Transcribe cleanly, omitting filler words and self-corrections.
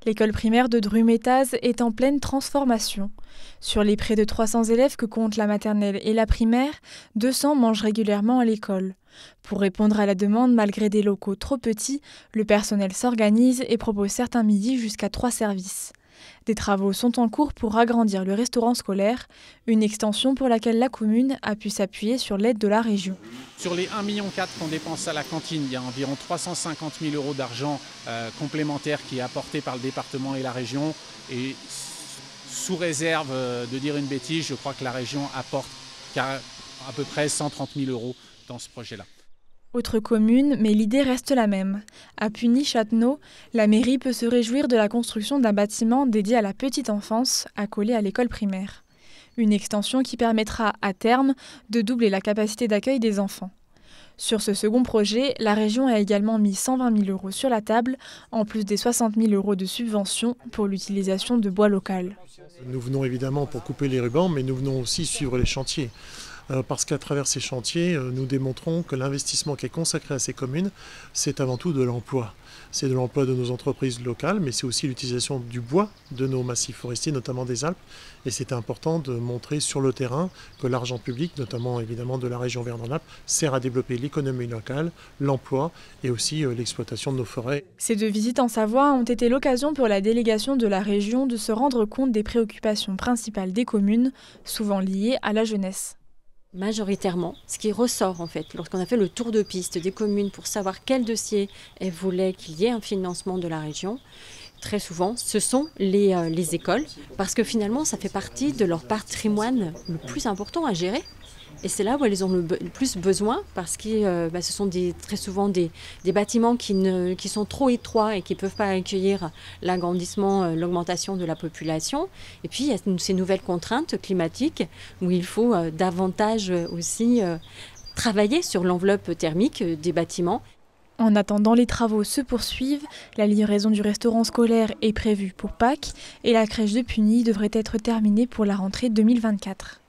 L'école primaire de Drumettaz est en pleine transformation. Sur les près de 300 élèves que comptent la maternelle et la primaire, 200 mangent régulièrement à l'école. Pour répondre à la demande, malgré des locaux trop petits, le personnel s'organise et propose certains midis jusqu'à 3 services. Des travaux sont en cours pour agrandir le restaurant scolaire, une extension pour laquelle la commune a pu s'appuyer sur l'aide de la région. Sur les 1,4 million qu'on dépense à la cantine, il y a environ 350 000 € d'argent complémentaire qui est apporté par le département et la région. Et sous réserve de dire une bêtise, je crois que la région apporte à peu près 130 000 € dans ce projet-là. Autre commune, mais l'idée reste la même. À Puny-Châtenot, la mairie peut se réjouir de la construction d'un bâtiment dédié à la petite enfance, accolé à l'école primaire. Une extension qui permettra, à terme, de doubler la capacité d'accueil des enfants. Sur ce second projet, la région a également mis 120 000 € sur la table, en plus des 60 000 € de subventions pour l'utilisation de bois local. Nous venons évidemment pour couper les rubans, mais nous venons aussi suivre les chantiers. Parce qu'à travers ces chantiers, nous démontrons que l'investissement qui est consacré à ces communes, c'est avant tout de l'emploi. C'est de l'emploi de nos entreprises locales, mais c'est aussi l'utilisation du bois de nos massifs forestiers, notamment des Alpes. Et c'est important de montrer sur le terrain que l'argent public, notamment évidemment de la région Auvergne-Rhône-Alpes, sert à développer l'économie locale, l'emploi et aussi l'exploitation de nos forêts. Ces 2 visites en Savoie ont été l'occasion pour la délégation de la région de se rendre compte des préoccupations principales des communes, souvent liées à la jeunesse. Majoritairement, ce qui ressort en fait, lorsqu'on a fait le tour de piste des communes pour savoir quel dossier elles voulaient qu'il y ait un financement de la région, très souvent, ce sont les écoles, parce que finalement, ça fait partie de leur patrimoine le plus important à gérer. Et c'est là où elles ont le plus besoin, parce que ce sont très souvent des bâtiments qui sont trop étroits et qui ne peuvent pas accueillir l'agrandissement, l'augmentation de la population. Et puis, il y a ces nouvelles contraintes climatiques où il faut davantage aussi travailler sur l'enveloppe thermique des bâtiments. En attendant, les travaux se poursuivent. La livraison du restaurant scolaire est prévue pour Pâques et la crèche de Puny devrait être terminée pour la rentrée 2024.